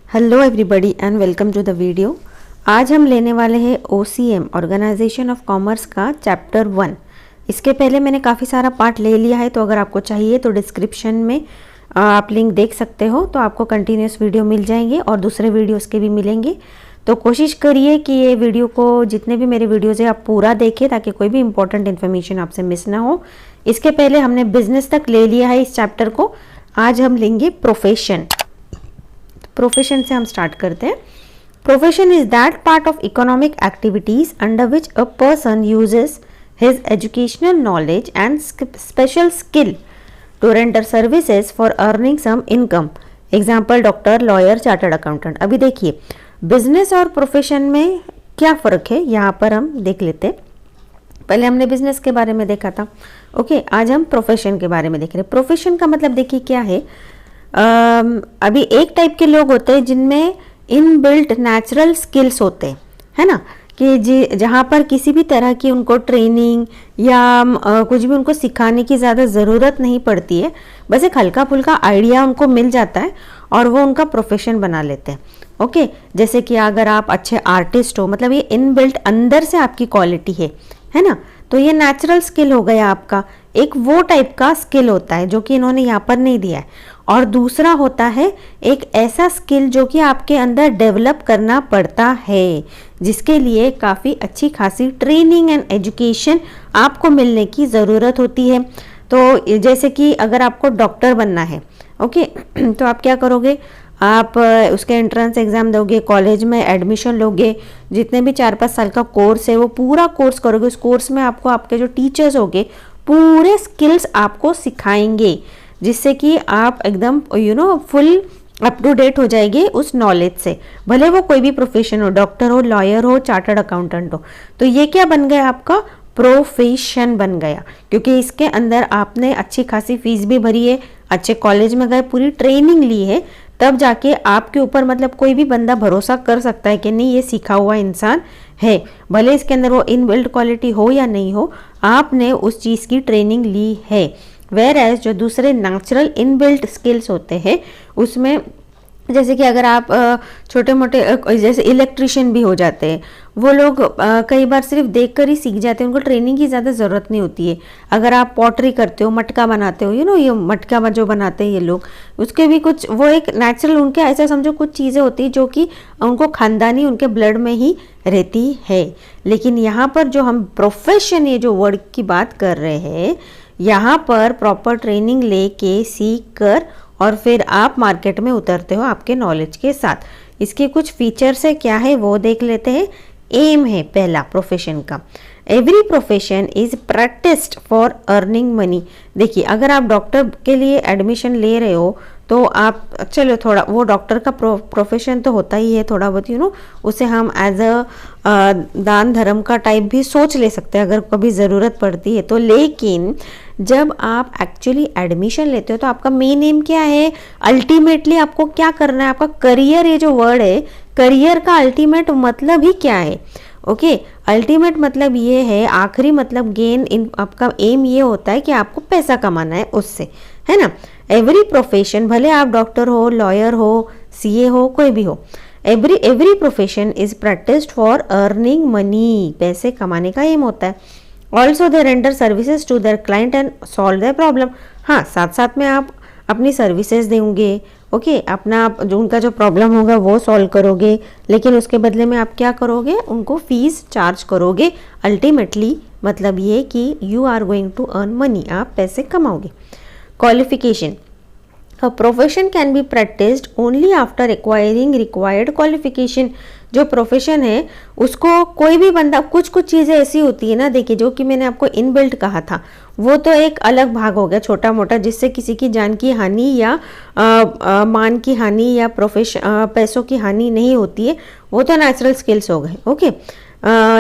Hello everybody and welcome to the video. आज हम लेने वाले हैं OCM ऑर्गेनाइजेशन ऑफ कॉमर्स का चैप्टर 1। इसके पहले मैंने काफ़ी सारा पार्ट ले लिया है, तो अगर आपको चाहिए तो डिस्क्रिप्शन में आप लिंक देख सकते हो, तो आपको कंटिन्यूस वीडियो मिल जाएंगे और दूसरे वीडियोस के भी मिलेंगे। तो कोशिश करिए कि ये वीडियो को, जितने भी मेरे वीडियोज़ है, आप पूरा देखें ताकि कोई भी इंपॉर्टेंट इन्फॉर्मेशन आपसे मिस ना हो। इसके पहले हमने बिजनेस तक ले लिया है इस चैप्टर को, आज हम लेंगे प्रोफेशन। प्रोफेशन से हम स्टार्ट करते हैं। Profession is that part of economic activities under which a person uses his educational knowledge and special skill to render services for earning some income. Example doctor, lawyer, chartered accountant. अभी देखिए business और profession में क्या फ़र्क है, यहाँ पर हम देख लेते हैं। पहले हमने बिजनेस के बारे में देखा था, ओके। आज हम प्रोफेशन के बारे में देख रहे हैं। प्रोफेशन का मतलब देखिए क्या है। अभी एक टाइप के लोग होते हैं जिनमें इनबिल्ट नेचुरल स्किल्स होते हैं, है ना, कि जहाँ पर किसी भी तरह की उनको ट्रेनिंग या कुछ भी उनको सिखाने की ज़्यादा ज़रूरत नहीं पड़ती है, बस एक हल्का फुल्का आइडिया उनको मिल जाता है और वो उनका प्रोफेशन बना लेते हैं, ओके। जैसे कि अगर आप अच्छे आर्टिस्ट हो, मतलब ये इनबिल्ट अंदर से आपकी क्वालिटी है ना, तो ये नेचुरल स्किल हो गया आपका। एक वो टाइप का स्किल होता है जो कि इन्होंने यहाँ पर नहीं दिया है। और दूसरा होता है एक ऐसा स्किल जो कि आपके अंदर डेवलप करना पड़ता है, जिसके लिए काफ़ी अच्छी खासी ट्रेनिंग एंड एजुकेशन आपको मिलने की ज़रूरत होती है। तो जैसे कि अगर आपको डॉक्टर बनना है, ओके, तो आप क्या करोगे, आप उसके एंट्रेंस एग्ज़ाम दोगे, कॉलेज में एडमिशन लोगे, जितने भी 4-5 साल का कोर्स है वो पूरा कोर्स करोगे। उस कोर्स में आपको आपके जो टीचर्स होंगे पूरे स्किल्स आपको सिखाएंगे, जिससे कि आप एकदम फुल अप टू डेट हो जाएंगे उस नॉलेज से। भले वो कोई भी प्रोफेशन हो, डॉक्टर हो, लॉयर हो, चार्टर्ड अकाउंटेंट हो, तो ये क्या बन गया, आपका प्रोफेशन बन गया, क्योंकि इसके अंदर आपने अच्छी खासी फीस भी भरी है, अच्छे कॉलेज में गए, पूरी ट्रेनिंग ली है, तब जाके आपके ऊपर मतलब कोई भी बंदा भरोसा कर सकता है कि नहीं ये सीखा हुआ इंसान है। भले इसके अंदर वो इनबिल्ट क्वालिटी हो या नहीं हो, आपने उस चीज़ की ट्रेनिंग ली है। वेयर एज जो दूसरे नेचुरल इनबिल्ट स्किल्स होते हैं उसमें, जैसे कि अगर आप छोटे मोटे जैसे इलेक्ट्रिशियन भी हो जाते हैं, वो लोग कई बार सिर्फ देखकर ही सीख जाते हैं, उनको ट्रेनिंग की ज़्यादा ज़रूरत नहीं होती है। अगर आप पॉटरी करते हो, मटका बनाते हो, ये मटका जो बनाते हैं ये लोग, उसके भी कुछ वो एक नेचुरल, उनके ऐसा समझो कुछ चीज़ें होती है जो कि उनको खानदानी उनके ब्लड में ही रहती है। लेकिन यहाँ पर जो हम प्रोफेशन, ये जो वर्ड की बात कर रहे हैं, यहाँ पर प्रॉपर ट्रेनिंग लेके सीख कर और फिर आप मार्केट में उतरते हो आपके नॉलेज के साथ। इसके कुछ फीचर्स है, क्या है वो देख लेते हैं। एम है पहला प्रोफेशन का, every profession is practised for earning money. देखिए अगर आप डॉक्टर के लिए एडमिशन ले रहे हो तो आप, चलो थोड़ा वो डॉक्टर का प्रोफेशन तो होता ही है, थोड़ा बहुत उसे हम एज अ दान धर्म का टाइप भी सोच ले सकते हैं अगर कभी ज़रूरत पड़ती है तो। लेकिन जब आप एक्चुअली एडमिशन लेते हो तो आपका मेन एम क्या है, अल्टीमेटली आपको क्या करना है, आपका करियर, ये जो वर्ड है करियर का अल्टीमेट मतलब ही क्या है, ओके। अल्टीमेट मतलब ये है, आखिरी मतलब गेन, इन आपका एम ये होता है कि आपको पैसा कमाना है उससे, है ना। एवरी प्रोफेशन, भले आप डॉक्टर हो, लॉयर हो, सीए हो, कोई भी हो, every profession is practised for earning money, पैसे कमाने का एम होता है। Also they render services to their client and solve their problem. हाँ, साथ साथ में आप अपनी सर्विसेज देंगे, ओके, अपना जो उनका जो प्रॉब्लम होगा वो सॉल्व करोगे, लेकिन उसके बदले में आप क्या करोगे, उनको फीस चार्ज करोगे। अल्टीमेटली मतलब ये कि you are going to earn money, आप पैसे कमाओगे। Qualification, A profession can be practiced only after acquiring required qualification। जो प्रोफेशन है उसको कोई भी बंदा, कुछ चीज़ें ऐसी होती है ना, देखिए जो कि मैंने आपको इनबिल्ट कहा था वो तो एक अलग भाग हो गया छोटा मोटा, जिससे किसी की जान की हानि या मान की हानि या पैसों की हानि नहीं होती है, वो तो नेचुरल स्किल्स हो गए, ओके।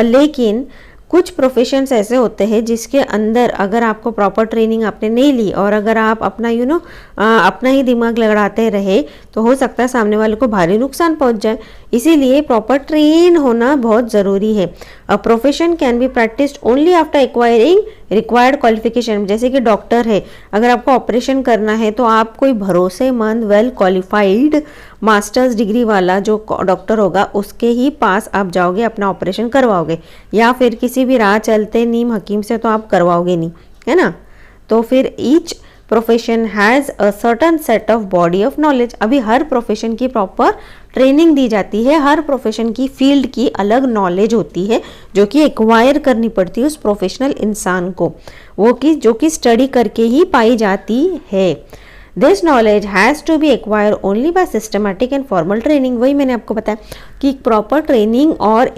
लेकिन कुछ प्रोफेशंस ऐसे होते हैं जिसके अंदर अगर आपको प्रॉपर ट्रेनिंग आपने नहीं ली और अगर आप अपना अपना ही दिमाग लड़ाते रहे तो हो सकता है सामने वाले को भारी नुकसान पहुंच जाए। इसीलिए प्रॉपर ट्रेन होना बहुत ज़रूरी है। A profession can be practised only after acquiring required qualification. जैसे कि डॉक्टर है, अगर आपको ऑपरेशन करना है तो आप कोई भरोसेमंद वेल क्वालिफाइड मास्टर्स डिग्री वाला जो डॉक्टर होगा उसके ही पास आप जाओगे, अपना ऑपरेशन करवाओगे, या फिर किसी भी राह चलते नीम हकीम से तो आप करवाओगे नहीं, है ना। तो फिर each profession has a certain set of body of knowledge. अभी हर प्रोफेशन की प्रॉपर ट्रेनिंग दी जाती है, हर प्रोफेशन की फील्ड की अलग नॉलेज होती है जो कि एक्वायर करनी पड़ती है उस प्रोफेशनल इंसान को, जो कि स्टडी करके ही पाई जाती है। This knowledge has to be acquire only by systematic and formal training. वही मैंने आपको बताया कि प्रॉपर ट्रेनिंग और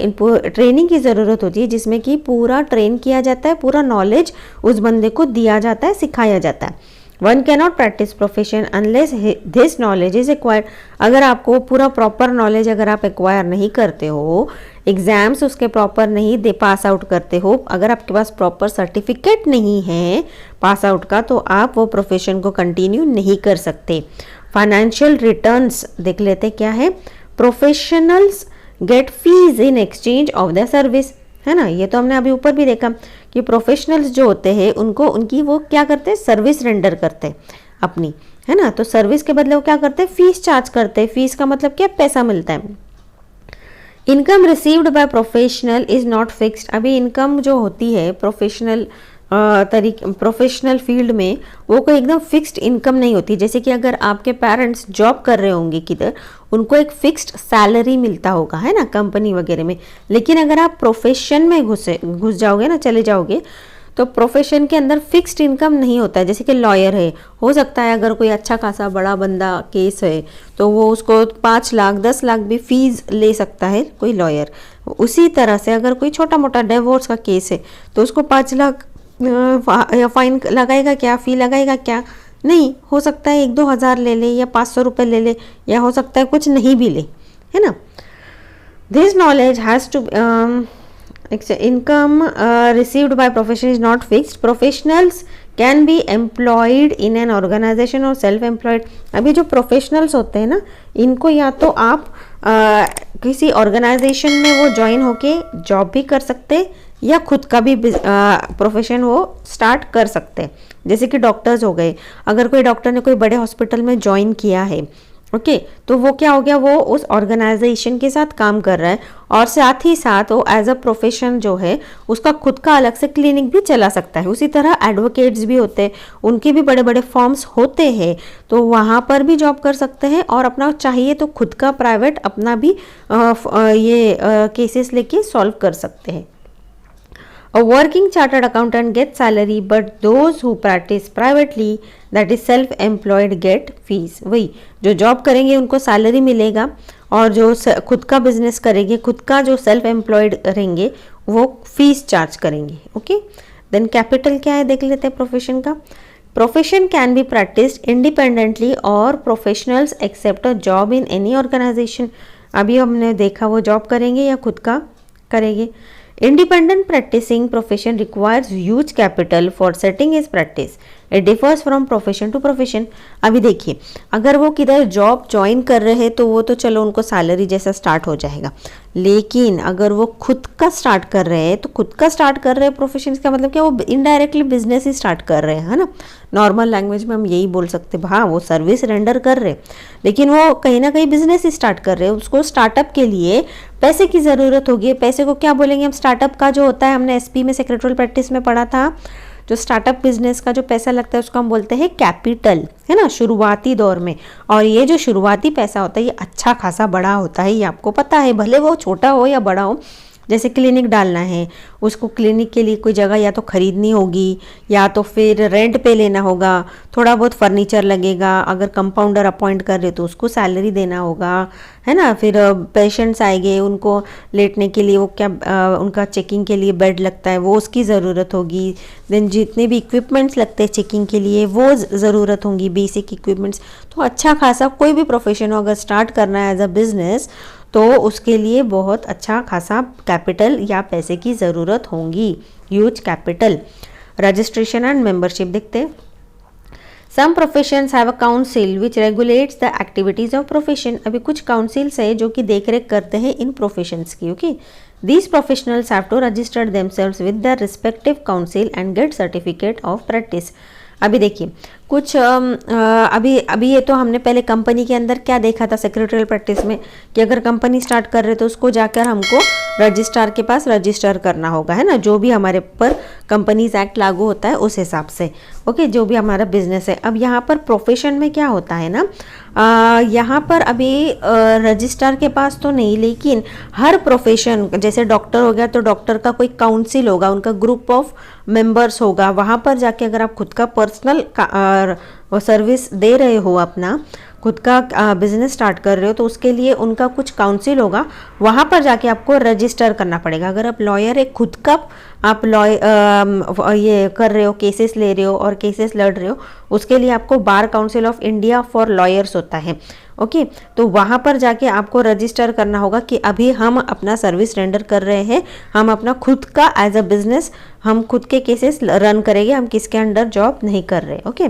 ट्रेनिंग की ज़रूरत होती है जिसमें कि पूरा ट्रेन किया जाता है, पूरा नॉलेज उस बंदे को दिया जाता है, सिखाया जाता है। One cannot practice profession unless this knowledge is acquired. अगर आपको पूरा प्रॉपर नॉलेज अगर आप एक्वायर नहीं करते हो, एग्जाम्स उसके प्रॉपर नहीं दे पास आउट करते हो, अगर आपके पास प्रॉपर सर्टिफिकेट नहीं है पास आउट का, तो आप वो प्रोफेशन को कंटिन्यू नहीं कर सकते। फाइनेंशियल रिटर्न्स देख लेते क्या है। Professionals get fees in exchange of the service, है ना। ये तो हमने अभी ऊपर भी देखा कि प्रोफेशनल्स जो होते हैं उनको उनकी वो क्या करते हैं, सर्विस रेंडर करते हैं अपनी, है ना। तो सर्विस के बदले वो क्या करते हैं, फीस चार्ज करते हैं। फीस का मतलब क्या, पैसा मिलता है। Income received by professional is not fixed. अभी इनकम जो होती है प्रोफेशनल फील्ड में वो कोई एकदम फिक्स्ड इनकम नहीं होती। जैसे कि अगर आपके पेरेंट्स जॉब कर रहे होंगे किधर, उनको एक फिक्स्ड सैलरी मिलता होगा, है ना, कंपनी वगैरह में। लेकिन अगर आप प्रोफेशन में घुस जाओगे ना, चले जाओगे, तो प्रोफेशन के अंदर फिक्स्ड इनकम नहीं होता है। जैसे कि लॉयर है, हो सकता है अगर कोई अच्छा खासा बड़ा बंदा केस है तो वो उसको 5 लाख 10 लाख भी फीस ले सकता है कोई लॉयर। उसी तरह से अगर कोई छोटा मोटा डिवोर्स का केस है तो उसको 5 लाख फाइन लगाएगा क्या, फी लगाएगा क्या, नहीं। हो सकता है 1-2 हज़ार ले ले या 500 रुपये ले ले, या हो सकता है कुछ नहीं भी ले, है ना। This knowledge has to income received by profession is not fixed. Professionals can be employed in an organisation और सेल्फ एम्प्लॉयड। अभी जो प्रोफेशनल्स होते हैं ना, इनको या तो आप किसी ऑर्गेनाइजेशन में वो ज्वाइन होके जॉब भी कर सकते या खुद का भी प्रोफेशन वो स्टार्ट कर सकते हैं। जैसे कि डॉक्टर्स हो गए, अगर कोई डॉक्टर ने कोई बड़े हॉस्पिटल में ज्वाइन किया है, ओके, तो वो क्या हो गया, वो उस ऑर्गेनाइजेशन के साथ काम कर रहा है और साथ ही साथ वो एज अ प्रोफेशन जो है उसका खुद का अलग से क्लिनिक भी चला सकता है। उसी तरह एडवोकेट्स भी होते हैं, उनके भी बड़े बड़े फॉर्म्स होते हैं, तो वहाँ पर भी जॉब कर सकते हैं और अपना चाहिए तो खुद का प्राइवेट अपना भी ये केसेस लेके सॉल्व कर सकते हैं। A working chartered accountant gets salary, but those who practice privately, that is self-employed, get fees. वही जो जॉब करेंगे उनको सैलरी मिलेगा और जो खुद का बिजनेस करेंगे, खुद का जो सेल्फ एम्प्लॉयड रहेंगे वो फीस चार्ज करेंगे। ओके, देन कैपिटल क्या है देख लेते हैं प्रोफेशन का। Profession can be practised independently और professionals accept a job in any organisation. अभी हमने देखा वो जॉब करेंगे या खुद का करेंगे। Independent practicing profession requires huge capital for setting his practice. It differs from profession to profession. अभी देखिए, अगर वो किधर जॉब ज्वाइन कर रहे हैं तो वो तो चलो उनको सैलरी जैसा स्टार्ट हो जाएगा, लेकिन अगर वो खुद का स्टार्ट कर रहे हैं तो खुद का स्टार्ट कर रहे हैं प्रोफेशन का मतलब क्या, वो इनडायरेक्टली बिजनेस ही स्टार्ट कर रहे हैं, है ना। नॉर्मल लैंग्वेज में हम यही बोल सकते हैं, हाँ वो सर्विस रेंडर कर रहे हैं लेकिन वो कहीं ना कहीं बिजनेस ही स्टार्ट कर रहे हैं। उसको स्टार्टअप के लिए पैसे की ज़रूरत होगी। पैसे को क्या बोलेंगे हम, स्टार्टअप का जो होता है, हमने एसपी में सेक्रेटरियल प्रैक्टिस में पढ़ा था, जो स्टार्टअप बिजनेस का जो पैसा लगता है उसको हम बोलते हैं कैपिटल, है ना, शुरुआती दौर में। और ये जो शुरुआती पैसा होता है ये अच्छा खासा बड़ा होता है, ये आपको पता है, भले वो छोटा हो या बड़ा हो। जैसे क्लिनिक डालना है, उसको क्लिनिक के लिए कोई जगह या तो खरीदनी होगी या तो फिर रेंट पे लेना होगा, थोड़ा बहुत फर्नीचर लगेगा, अगर कंपाउंडर अपॉइंट कर रहे तो उसको सैलरी देना होगा, है ना। फिर पेशेंट्स आएंगे, उनको लेटने के लिए वो क्या उनका चेकिंग के लिए बेड लगता है, वो उसकी ज़रूरत होगी। देन जितने भी इक्विपमेंट्स लगते हैं चेकिंग के लिए वो ज़रूरत होंगी, बेसिक इक्विपमेंट्स। तो अच्छा खासा कोई भी प्रोफेशन हो अगर स्टार्ट करना है एज अ बिजनेस तो उसके लिए बहुत अच्छा खासा कैपिटल या पैसे की ज़रूरत होगी, huge capital. Registration and membership देखते हैं। Some professions have a council which regulates the activities of profession। अभी कुछ काउंसिल्स है जो कि देख रेख करते हैं इन प्रोफेशंस की। Okay, these professionals have to register themselves with their respective council and get certificate of practice। अभी देखिए कुछ अभी ये तो हमने पहले कंपनी के अंदर क्या देखा था सेक्रेटरियल प्रैक्टिस में, कि अगर कंपनी स्टार्ट कर रहे तो उसको जाकर हमको रजिस्ट्रार के पास रजिस्टर करना होगा, है ना, जो भी हमारे पर कंपनीज एक्ट लागू होता है उस हिसाब से। ओके, जो भी हमारा बिजनेस है। अब यहाँ पर प्रोफेशन में क्या होता है ना, यहाँ पर अभी रजिस्ट्रार के पास तो नहीं, लेकिन हर प्रोफेशन, जैसे डॉक्टर हो गया तो डॉक्टर का कोई काउंसिल होगा, उनका ग्रुप ऑफ मेंबर्स होगा, वहाँ पर जाके अगर आप खुद का पर्सनल सर्विस दे रहे हो, अपना खुद का बिजनेस स्टार्ट कर रहे हो, तो उसके लिए उनका कुछ काउंसिल होगा, वहाँ पर जाके आपको रजिस्टर करना पड़ेगा। अगर आप लॉयर है, खुद का आप ये कर रहे हो, केसेस ले रहे हो और केसेस लड़ रहे हो, उसके लिए आपको bar council of India for lawyers होता है। ओके, तो वहाँ पर जाके आपको रजिस्टर करना होगा कि अभी हम अपना सर्विस रेंडर कर रहे हैं, हम अपना खुद का एज अ बिजनेस, हम खुद के केसेस रन करेंगे, हम किसके अंडर जॉब नहीं कर रहे। ओके,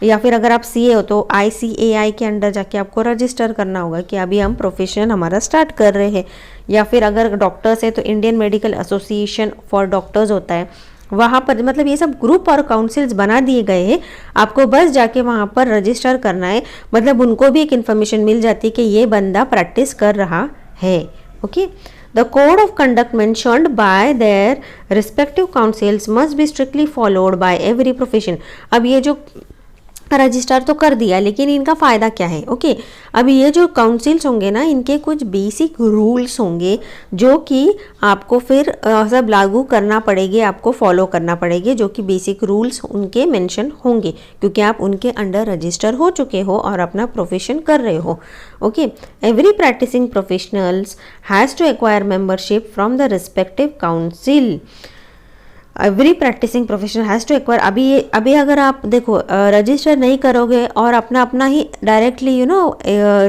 या फिर अगर आप सीए हो तो ICAI के अंडर जाके आपको रजिस्टर करना होगा कि अभी हम प्रोफेशन हमारा स्टार्ट कर रहे हैं। या फिर अगर डॉक्टर्स है तो Indian medical association for doctors होता है, वहाँ पर मतलब ये सब ग्रुप और काउंसिल्स बना दिए गए हैं, आपको बस जाके वहाँ पर रजिस्टर करना है। मतलब उनको भी एक इन्फॉर्मेशन मिल जाती है कि ये बंदा प्रैक्टिस कर रहा है। Okay, the code of conduct mentioned bye their respective councils must be strictly followed by every profession. अब ये जो रजिस्टर तो कर दिया, लेकिन इनका फ़ायदा क्या है? ओके, अभी ये जो काउंसिल्स होंगे ना, इनके कुछ बेसिक रूल्स होंगे जो कि आपको फिर सब लागू करना पड़ेंगे, आपको फॉलो करना पड़ेंगे, जो कि बेसिक रूल्स उनके मेंशन होंगे, क्योंकि आप उनके अंडर रजिस्टर हो चुके हो और अपना प्रोफेशन कर रहे हो। Okay, every practising professionals has to acquire membership from the respective council. Every practising professional has to acquire. अभी अगर आप देखो रजिस्टर नहीं करोगे और अपना ही डायरेक्टली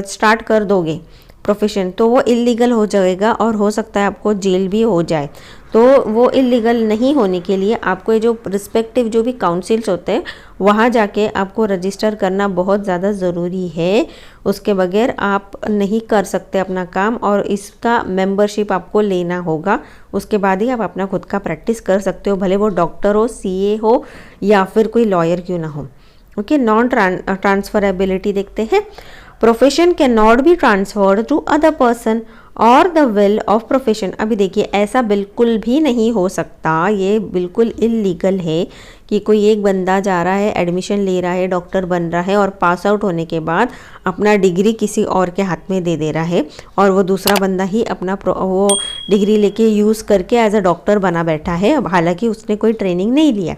स्टार्ट कर दोगे प्रोफेशन, तो वो इलीगल हो जाएगा और हो सकता है आपको जेल भी हो जाए। तो वो इलीगल नहीं होने के लिए आपको जो रिस्पेक्टिव जो भी काउंसिल्स होते हैं वहाँ जाके आपको रजिस्टर करना बहुत ज़्यादा ज़रूरी है। उसके बगैर आप नहीं कर सकते अपना काम, और इसका मेंबरशिप आपको लेना होगा। उसके बाद ही आप अपना खुद का प्रैक्टिस कर सकते हो, भले वो डॉक्टर हो, CA हो या फिर कोई लॉयर क्यों ना हो। ओके, नॉन ट्रांसफरेबिलिटी देखते हैं। Profession can not be transferred to other person और द विल ऑफ प्रोफेशन। अभी देखिए ऐसा बिल्कुल भी नहीं हो सकता, ये बिल्कुल इलीगल है कि कोई एक बंदा जा रहा है, एडमिशन ले रहा है, डॉक्टर बन रहा है और पास आउट होने के बाद अपना डिग्री किसी और के हाथ में दे रहा है, और वो दूसरा बंदा ही अपना वो डिग्री लेके यूज़ करके एज अ डॉक्टर बना बैठा है, हालांकि उसने कोई ट्रेनिंग नहीं लिया।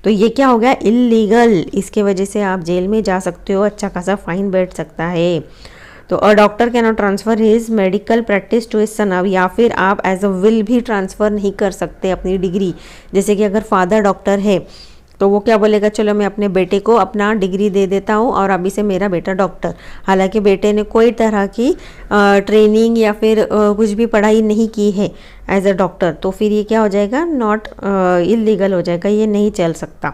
तो ये क्या हो गया? इलीगल। इसके वजह से आप जेल में जा सकते हो, अच्छा खासा फाइन बैठ सकता है। तो a doctor can not transfer his medical practice to his son. अब या फिर आप एज अ विल भी ट्रांसफ़र नहीं कर सकते अपनी डिग्री। जैसे कि अगर फादर डॉक्टर है तो वो क्या बोलेगा, चलो मैं अपने बेटे को अपना डिग्री दे देता हूँ और अभी से मेरा बेटा डॉक्टर, हालांकि बेटे ने कोई तरह की ट्रेनिंग या फिर कुछ भी पढ़ाई नहीं की है एज अ डॉक्टर, तो फिर ये क्या हो जाएगा? नॉट इलीगल हो जाएगा, ये नहीं चल सकता।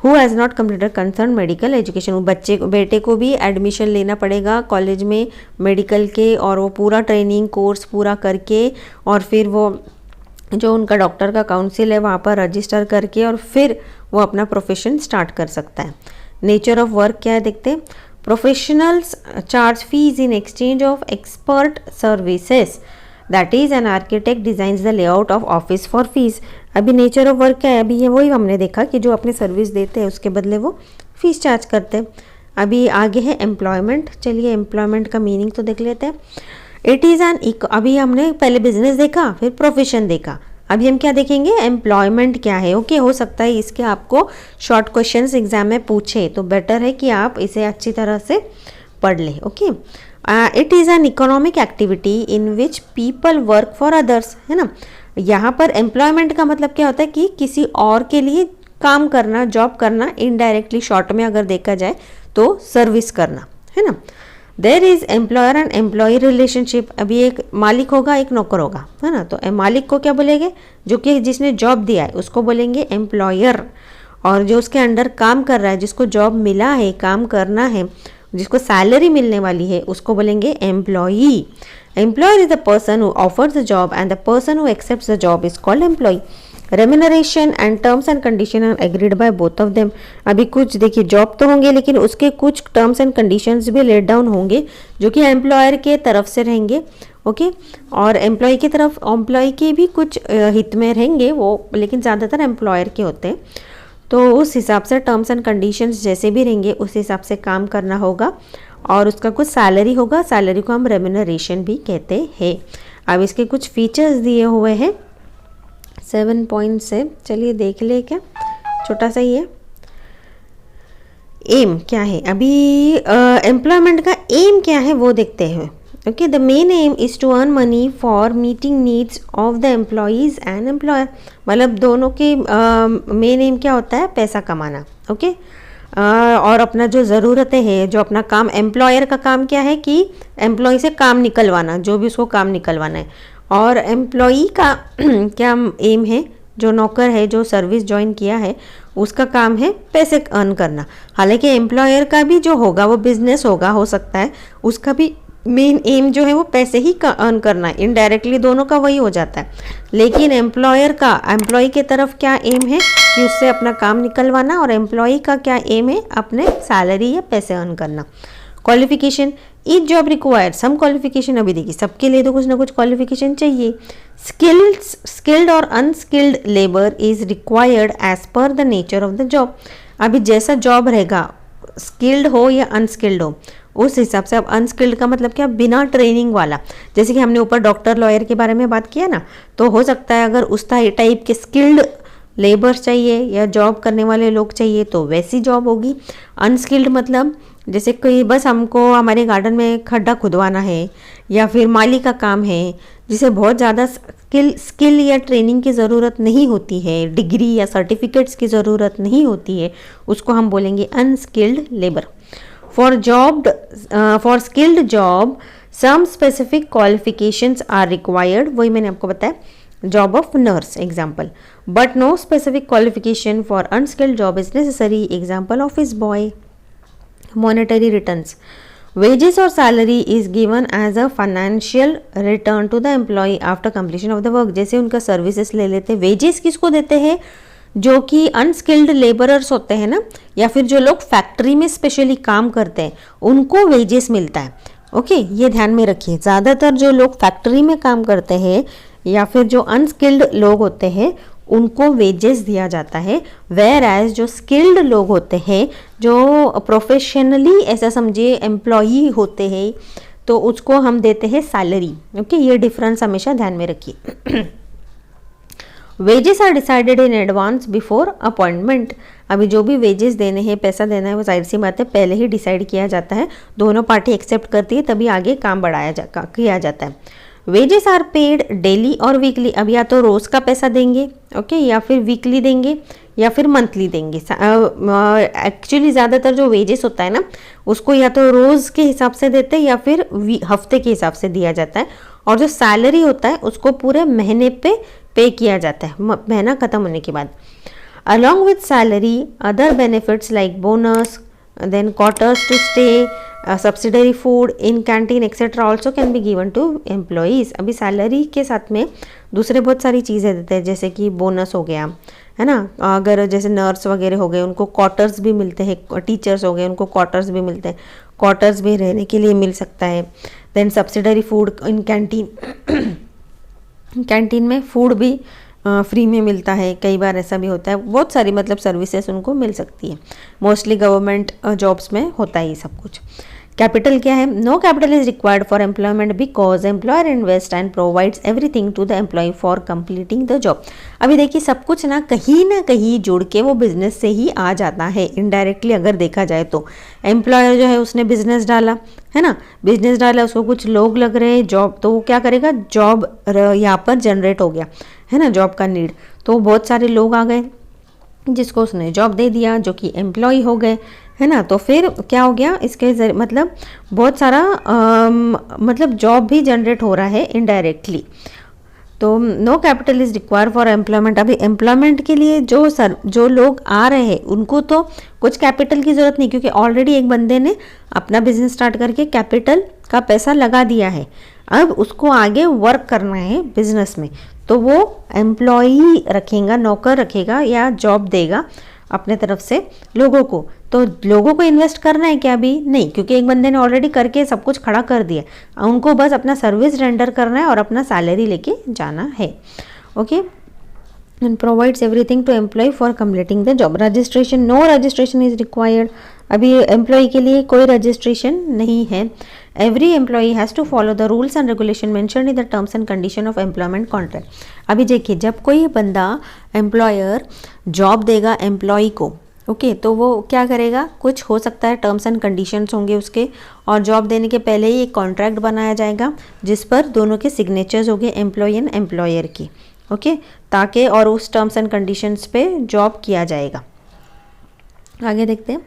Who has not completed concern medical education. बेटे को भी एडमिशन लेना पड़ेगा कॉलेज में मेडिकल के, और वो पूरा ट्रेनिंग कोर्स पूरा करके, और फिर वो जो उनका डॉक्टर का काउंसिल है वहाँ पर रजिस्टर करके, और फिर वो अपना प्रोफेशन स्टार्ट कर सकता है। नेचर ऑफ वर्क क्या है देखते हैं। Professionals charge fees in exchange of expert services, that is an architect designs the layout of office for fees. अभी नेचर ऑफ वर्क क्या है? अभी ये वही हमने देखा कि जो अपने सर्विस देते हैं उसके बदले वो फीस चार्ज करते हैं। अभी आगे है एम्प्लॉयमेंट। चलिए एम्प्लॉयमेंट का मीनिंग तो देख लेते हैं। इट इज़ एन अभी हमने पहले बिजनेस देखा, फिर प्रोफेशन देखा, अभी हम क्या देखेंगे? एम्प्लॉयमेंट क्या है। ओके, हो सकता है इसके आपको शॉर्ट क्वेश्चंस एग्जाम में पूछे, तो बेटर है कि आप इसे अच्छी तरह से पढ़ लें। Okay, it is an economic activity in which people work for others, है ना। यहाँ पर एम्प्लॉयमेंट का मतलब क्या होता है कि किसी और के लिए काम करना, जॉब करना। इनडायरेक्टली शॉर्ट में अगर देखा जाए तो सर्विस करना, है ना। There is employer and employee relationship. अभी एक मालिक होगा, एक नौकर होगा, है ना। तो मालिक को क्या बोलेंगे, जो कि जिसने जॉब दिया है उसको बोलेंगे एम्प्लॉयर, और जो उसके अंडर काम कर रहा है, जिसको जॉब मिला है, काम करना है, जिसको सैलरी मिलने वाली है, उसको बोलेंगे employee. Employer is the person who offers the job and the person who accepts the job is called employee. Remuneration and terms and condition are agreed by both of them. अभी कुछ देखिए job तो होंगे, लेकिन उसके कुछ terms and conditions भी laid down होंगे जो कि एम्प्लॉयर के तरफ से रहेंगे, ओके। और एम्प्लॉय की तरफ, एम्प्लॉय के भी कुछ हित में रहेंगे वो, लेकिन ज़्यादातर एम्प्लॉयर के होते हैं। तो उस हिसाब से टर्म्स एंड कंडीशंस जैसे भी रहेंगे उस हिसाब से काम करना होगा, और उसका कुछ सैलरी होगा। सैलरी को हम रेम्यूनरेशन भी कहते हैं। अब इसके कुछ फीचर्स दिए हुए हैं 7 पॉइंट से, चलिए देख ले, क्या छोटा सा ही है। एम क्या है, अभी एम्प्लॉयमेंट का एम क्या है वो देखते हैं। Okay, the main aim is to earn money for meeting needs of the employees and employer. मतलब दोनों के मेन एम क्या होता है, पैसा कमाना, ओके। और अपना जो ज़रूरतें हैं, जो अपना काम, एम्प्लॉयर का काम क्या है कि एम्प्लॉय से काम निकलवाना, जो भी उसको काम निकलवाना है। और एम्प्लॉई का क्या एम है, जो नौकर है, जो सर्विस ज्वाइन किया है, उसका काम है पैसे अर्न करना। हालांकि एम्प्लॉयर का भी जो होगा वो बिजनेस होगा, हो सकता है उसका भी मेन एम जो है वो पैसे ही का अर्न करना है, इनडायरेक्टली दोनों का वही हो जाता है। लेकिन एम्प्लॉयर का, एम्प्लॉय के तरफ क्या एम है कि उससे अपना काम निकलवाना, और एम्प्लॉय का क्या एम है, अपने सैलरी या पैसे अर्न करना। क्वालिफिकेशन, ईच जॉब रिक्वायर्ड सम क्वालिफिकेशन। अभी देखिए सबके लिए तो कुछ ना कुछ क्वालिफिकेशन चाहिए। स्किल्ड और unskilled labour is required as per the nature of the job. अभी जैसा जॉब रहेगा, स्किल्ड हो या अनस्किल्ड हो, उस हिसाब से। अब अनस्किल्ड का मतलब क्या, बिना ट्रेनिंग वाला। जैसे कि हमने ऊपर डॉक्टर, लॉयर के बारे में बात किया ना, तो हो सकता है अगर उस टाइप के स्किल्ड लेबर चाहिए या जॉब करने वाले लोग चाहिए तो वैसी जॉब होगी। अनस्किल्ड मतलब जैसे कोई बस हमको हमारे गार्डन में खड्डा खुदवाना है, या फिर माली का काम है जिसे बहुत ज़्यादा स्किल या ट्रेनिंग की ज़रूरत नहीं होती है, डिग्री या सर्टिफिकेट्स की ज़रूरत नहीं होती है, उसको हम बोलेंगे unskilled labour. For skilled job some specific qualifications are required. वही मैंने आपको बताया, job of nurse example, but no specific qualification for unskilled job is necessary. Example office boy. Monetary returns, wages or salary is given as a financial return to the employee after completion of the work। जैसे उनका services ले लेते हैं, wages किसको देते हैं, जो कि अनस्किल्ड लेबरर्स होते हैं ना, या फिर जो लोग फैक्ट्री में स्पेशली काम करते हैं उनको वेजेस मिलता है, ओके। ये ध्यान में रखिए, ज़्यादातर जो लोग फैक्ट्री में काम करते हैं या फिर जो अनस्किल्ड लोग होते हैं उनको वेजेस दिया जाता है। वेयर एज जो स्किल्ड लोग होते हैं, जो प्रोफेशनली ऐसा समझिए एम्प्लॉई होते हैं, तो उसको हम देते हैं सैलरी, ओके। ये डिफरेंस हमेशा ध्यान में रखिए। Wages are decided in advance before appointment. अभी जो भी वेजेस देने हैं, पैसा देना है, वो जाहिर सी बात है पहले ही डिसाइड किया जाता है, दोनों पार्टी एक्सेप्ट करती है, तभी आगे काम किया जाता है। वेजेस आर पेड डेली और वीकली। अब या तो रोज़ का पैसा देंगे, ओके, या फिर वीकली देंगे, या फिर मंथली देंगे। एक्चुअली ज़्यादातर जो वेजेस होता है ना, उसको या तो रोज़ के हिसाब से देते हैं या फिर हफ्ते के हिसाब से दिया जाता है। और जो सैलरी होता है उसको पूरे महीने पे किया जाता है, महीना ख़त्म होने के बाद। Along with salary other benefits like bonus, then quarters to stay, subsidiary food in canteen etcetera also can be given to employees. अभी सैलरी के साथ में दूसरे बहुत सारी चीज़ें देते हैं, जैसे कि बोनस हो गया, है ना। अगर जैसे नर्स वगैरह हो गए उनको क्वार्टर्स भी मिलते हैं, टीचर्स हो गए उनको क्वार्टर्स भी मिलते हैं, क्वार्टर्स भी रहने के लिए मिल सकता है। Then subsidiary food in canteen, canteen में फूड भी फ्री में मिलता है, कई बार ऐसा भी होता है। बहुत सारी मतलब सर्विसेज उनको मिल सकती है। मोस्टली गवर्नमेंट जॉब्स में होता है ये सब कुछ। कैपिटल क्या है, no capital is required for employment because employer invest and provides everything to the employee for completing the job. अभी देखिए सब कुछ ना कहीं जुड़ के वो बिजनेस से ही आ जाता है, इनडायरेक्टली अगर देखा जाए तो। एम्प्लॉयर जो है उसने बिजनेस डाला, है ना, बिजनेस डाला, उसको कुछ लोग लग रहे हैं जॉब, तो वो क्या करेगा, जॉब यहाँ पर जनरेट हो गया, है ना, जॉब का नीड, तो बहुत सारे लोग आ गए जिसको उसने जॉब दे दिया, जो कि एम्प्लॉय हो गए, है ना। तो फिर क्या हो गया, इसके मतलब बहुत सारा मतलब जॉब भी जनरेट हो रहा है इनडायरेक्टली। तो no capital is require for employment. अभी एम्प्लॉयमेंट के लिए जो लोग आ रहे हैं उनको तो कुछ कैपिटल की ज़रूरत नहीं, क्योंकि ऑलरेडी एक बंदे ने अपना बिजनेस स्टार्ट करके कैपिटल का पैसा लगा दिया है। अब उसको आगे वर्क करना है बिजनेस में, तो वो एम्प्लॉई रखेगा, नौकर रखेगा या जॉब देगा अपने तरफ से लोगों को। तो लोगों को इन्वेस्ट करना है क्या? अभी नहीं, क्योंकि एक बंदे ने ऑलरेडी करके सब कुछ खड़ा कर दिया, उनको बस अपना सर्विस रेंडर करना है और अपना सैलरी लेके जाना है। Okay, and provides everything to employee for completing the job. Registration, no registration is required. अभी एम्प्लॉय के लिए कोई रजिस्ट्रेशन नहीं है। Every employee has to follow the rules and regulation mentioned in the terms and condition of employment contract. अभी देखिए, जब कोई बंदा एम्प्लॉयर जॉब देगा एम्प्लॉय को, ओके, तो वो क्या करेगा, कुछ हो सकता है टर्म्स एंड कंडीशंस होंगे उसके, और जॉब देने के पहले ही एक कॉन्ट्रैक्ट बनाया जाएगा जिस पर दोनों के सिग्नेचर्स होंगे, एम्प्लॉय एंड एम्प्लॉयर की। ओके, ताकि और उस टर्म्स एंड कंडीशंस पे जॉब किया जाएगा। आगे देखते हैं।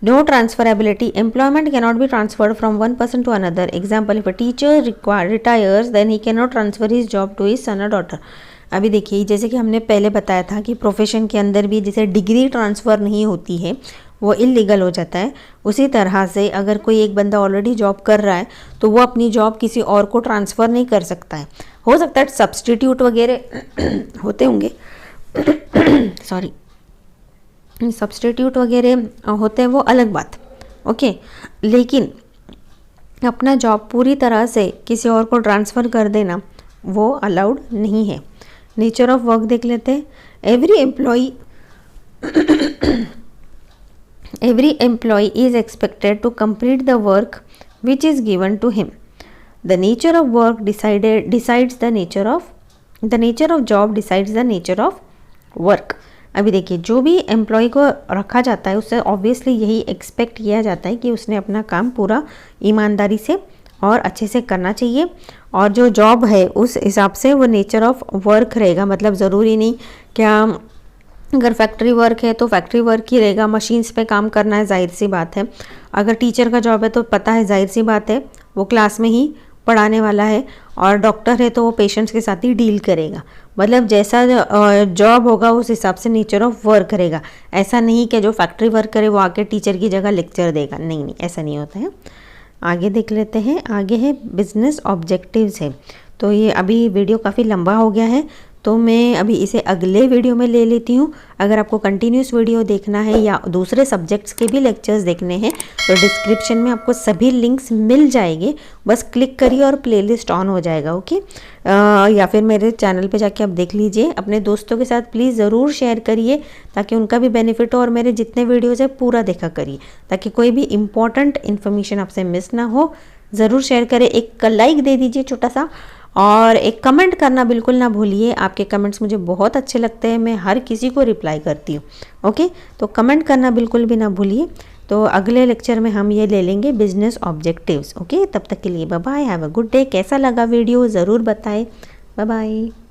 No transferability, employment can not be transferred from one person to another. Example, if a teacher retires then he can not transfer his job to his son or daughter. अभी देखिए, जैसे कि हमने पहले बताया था कि प्रोफेशन के अंदर भी जैसे डिग्री ट्रांसफ़र नहीं होती है, वो इलीगल हो जाता है। उसी तरह से अगर कोई एक बंदा ऑलरेडी जॉब कर रहा है तो वो अपनी जॉब किसी और को ट्रांसफ़र नहीं कर सकता है। हो सकता है सब्सटीट्यूट वगैरह होते होंगे सॉरी, सब्सटीट्यूट वगैरह होते हैं, वो अलग बात। ओके, लेकिन अपना जॉब पूरी तरह से किसी और को ट्रांसफ़र कर देना वो अलाउड नहीं है। नेचर ऑफ वर्क देख लेते हैं। Every employ is expected to complete the work which is given to him. The nature of work decides the nature of job decides the nature of work. अभी देखिए, जो भी employ को रखा जाता है उससे ऑब्वियसली यही एक्सपेक्ट किया जाता है कि उसने अपना काम पूरा ईमानदारी से और अच्छे से करना चाहिए, और जो जॉब है उस हिसाब से वो नेचर ऑफ वर्क रहेगा। मतलब ज़रूरी नहीं क्या, अगर फैक्ट्री वर्क है तो फैक्ट्री वर्क ही रहेगा, मशीन्स पे काम करना है, जाहिर सी बात है। अगर टीचर का जॉब है तो पता है, जाहिर सी बात है, वो क्लास में ही पढ़ाने वाला है, और डॉक्टर है तो वो पेशेंट्स के साथ ही डील करेगा। मतलब जैसा जॉब होगा उस हिसाब से नेचर ऑफ वर्क रहेगा। ऐसा नहीं कि जो फैक्ट्री वर्क करे वो आके टीचर की जगह लेक्चर देगा, नहीं नहीं, ऐसा नहीं होता है। आगे देख लेते हैं। आगे है बिजनेस ऑब्जेक्टिव्स है। तो ये अभी वीडियो काफ़ी लंबा हो गया है, तो मैं अभी इसे अगले वीडियो में ले लेती हूँ। अगर आपको कंटिन्यूस वीडियो देखना है या दूसरे सब्जेक्ट्स के भी लेक्चर्स देखने हैं तो डिस्क्रिप्शन में आपको सभी लिंक्स मिल जाएंगे, बस क्लिक करिए और प्लेलिस्ट ऑन हो जाएगा। ओके, या फिर मेरे चैनल पे जाके आप देख लीजिए। अपने दोस्तों के साथ प्लीज़ ज़रूर शेयर करिए ताकि उनका भी बेनिफिट हो, और मेरे जितने वीडियोज़ है पूरा देखा करिए ताकि कोई भी इम्पॉर्टेंट इन्फॉर्मेशन आपसे मिस ना हो। ज़रूर शेयर करें, एक लाइक दे दीजिए छोटा सा, और एक कमेंट करना बिल्कुल ना भूलिए। आपके कमेंट्स मुझे बहुत अच्छे लगते हैं, मैं हर किसी को रिप्लाई करती हूँ। ओके, तो कमेंट करना बिल्कुल भी ना भूलिए। तो अगले लेक्चर में हम ये ले लेंगे बिजनेस ऑब्जेक्टिव्स। ओके, तब तक के लिए bye bye, have a good day. कैसा लगा वीडियो ज़रूर बताएं। Bye bye.